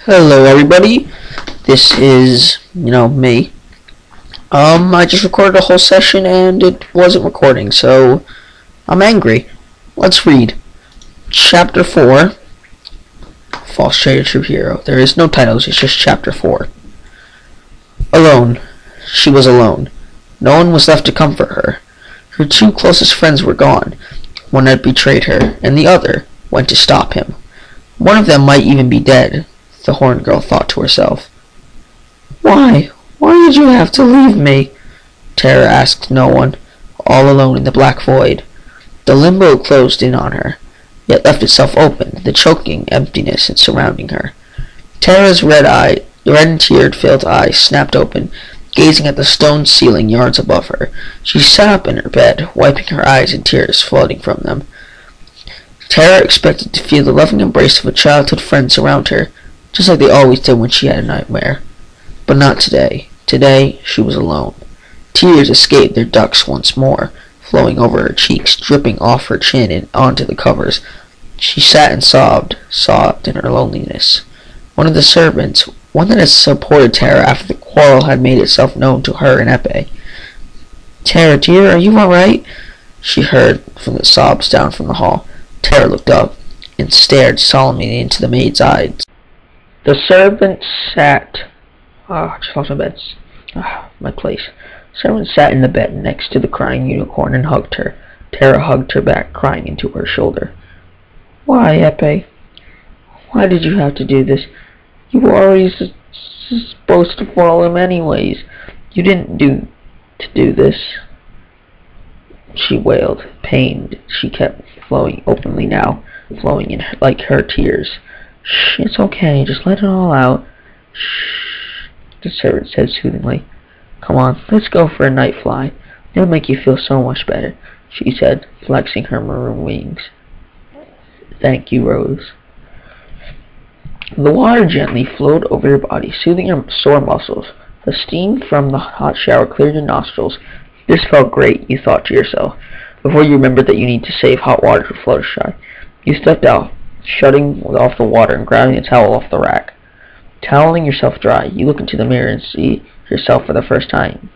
Hello everybody, this is, me. I just recorded a whole session and it wasn't recording, so I'm angry. Let's read. Chapter 4, False Traitor, True Hero. There is no titles, it's just Chapter 4. Alone. She was alone. No one was left to comfort her. Her two closest friends were gone. One had betrayed her, and the other went to stop him. One of them might even be dead, the horned girl thought to herself. Why? Why did you have to leave me? Terror asked no one, all alone in the black void. The limbo closed in on her, yet left itself open, the choking emptiness surrounding her. Terra's red and tear-filled eyes snapped open, gazing at the stone ceiling yards above her. She sat up in her bed, wiping her eyes and tears flooding from them. Terra expected to feel the loving embrace of a childhood friend surround her, just like they always did when she had a nightmare. But not today. Today, she was alone. Tears escaped their ducts once more, flowing over her cheeks, dripping off her chin and onto the covers. She sat and sobbed in her loneliness. One of the servants, one that had supported Terra after the quarrel had made itself known to her and Epe. Terra, dear, are you alright? She heard from the sobs down from the hall. Terra looked up and stared solemnly into the maid's eyes. The servant sat... I just lost my bed. My place. The servant sat in the bed next to the crying unicorn and hugged her. Terra hugged her back, crying into her shoulder. Why, Epe? Why did you have to do this? You were already supposed to follow him anyways. You didn't do this. She wailed, pained. She kept flowing openly now, flowing in her, like her tears. Shh, it's okay, just let it all out. Shh, the servant said soothingly. Come on, let's go for a night fly. It'll make you feel so much better, she said, flexing her maroon wings. Thank you, Rose. The water gently flowed over your body, soothing your sore muscles. The steam from the hot shower cleared your nostrils. This felt great, you thought to yourself, before you remembered that you need to save hot water for Fluttershy. You stepped out, shutting off the water and grabbing a towel off the rack. Toweling yourself dry, you look into the mirror and see yourself for the first time.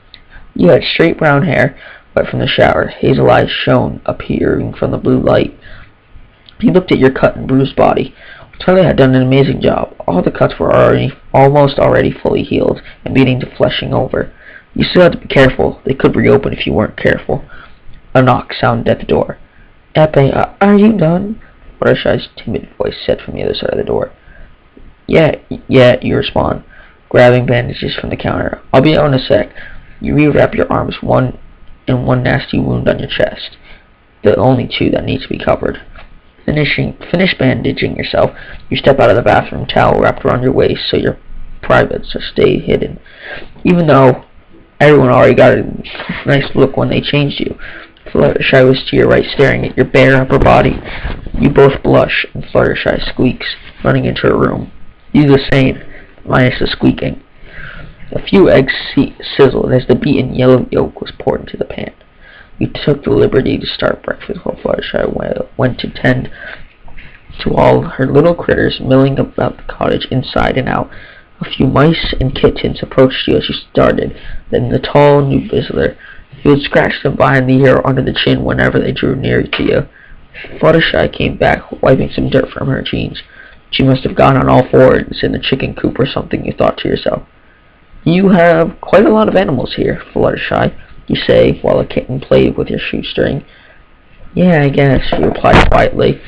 You had straight brown hair, wet from the shower. Hazel eyes shone, appearing from the blue light. You looked at your cut and bruised body. Twilight had done an amazing job. All the cuts were almost already fully healed and beginning to fleshing over. You still had to be careful. They could reopen if you weren't careful. A knock sounded at the door. Epe, are you done? Fluttershy's timid voice said from the other side of the door. Yeah, you respond, grabbing bandages from the counter. I'll be out in a sec. You rewrap your arms, one nasty wound on your chest. The only two that need to be covered. Finish bandaging yourself. You step out of the bathroom, towel wrapped around your waist so your privates stay hidden. Even though everyone already got a nice look when they changed you. Fluttershy was to your right, staring at your bare upper body. You both blush, and Fluttershy squeaks, running into her room. You do the same, minus the squeaking. A few eggs sizzled as the beaten yellow yolk was poured into the pan. You took the liberty to start breakfast while Fluttershy went to tend to all her little critters milling about the cottage inside and out. A few mice and kittens approached you as you started, then the tall new visitor. You would scratch them behind the ear or under the chin whenever they drew near to you. Fluttershy came back, wiping some dirt from her jeans. She must have gone on all fours in the chicken coop or something, you thought to yourself. You have quite a lot of animals here, Fluttershy, you say, while a kitten played with your shoestring. Yeah, I guess, she replied quietly.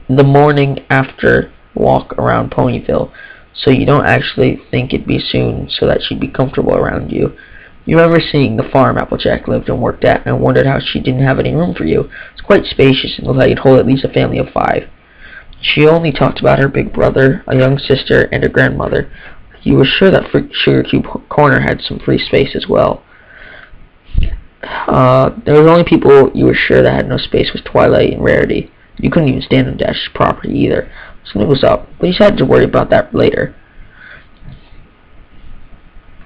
The morning after walk around Ponyville, so you don't actually think it'd be soon so that she'd be comfortable around you. You remember seeing the farm Applejack lived and worked at, and wondered how she didn't have any room for you. It's quite spacious and looked like you'd hold at least a family of 5. She only talked about her big brother, a young sister, and her grandmother. You were sure that Sugar Cube Corner had some free space as well. There was only people you were sure that had no space was Twilight and Rarity. You couldn't even stand on Dash's property either. Something was up, but you had to worry about that later.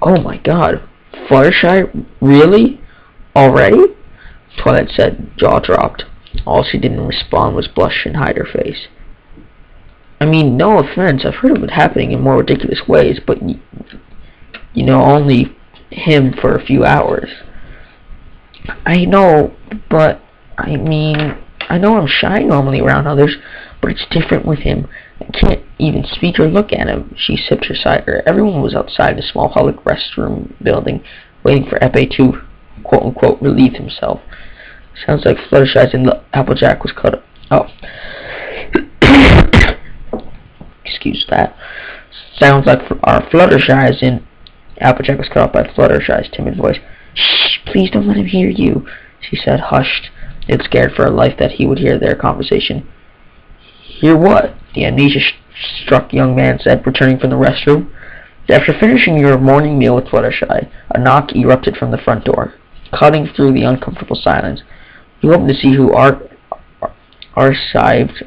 Oh my god. Fluttershy? Really? Already? Twilight said, jaw dropped. All she didn't respond was blush and hide her face. I mean, no offense, I've heard of it happening in more ridiculous ways, but you know, only him for a few hours. I know, but I mean, I know I'm shy normally around others, but it's different with him. I can't even speak or look at him. She sipped her cider. Everyone was outside a small public restroom building, waiting for Epe to, quote-unquote, relieve himself. Sounds like Fluttershy's and Applejack was cut up. Oh. Excuse that. Sounds like our Fluttershy's and Applejack was cut off by Fluttershy's timid voice. Shh, please don't let him hear you, she said, hushed, and scared for her life that he would hear their conversation. Hear what? The amnesia-struck young man said, returning from the restroom. After finishing your morning meal with Fluttershy, a knock erupted from the front door, cutting through the uncomfortable silence. You opened to see who archived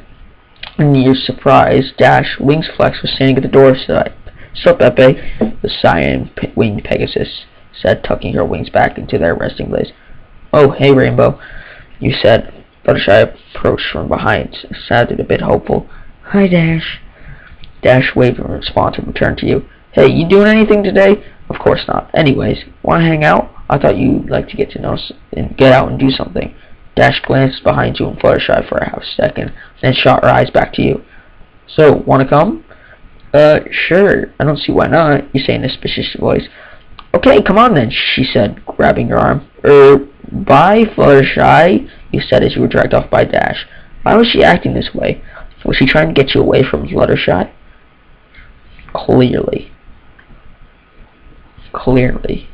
in your surprise. Dash, Wings Flex, was standing at the doorstep. Sup, Pepe? The cyan-winged Pegasus said, tucking her wings back into their resting place. Oh, hey, Rainbow, you said. Fluttershy approached from behind, sounded a bit hopeful. Hi, Dash. Dash waved in response and returned to you. Hey, you doing anything today? Of course not. Anyways, wanna hang out? I thought you'd like to get to know and get out and do something. Dash glanced behind you and Fluttershy for a half second, then shot her eyes back to you. So, wanna come? Sure. I don't see why not, you say in a suspicious voice. Okay, come on then, she said, grabbing your arm. Bye, Fluttershy, you said as you were dragged off by Dash. Why was she acting this way? Was she trying to get you away from Fluttershy? Clearly. Clearly.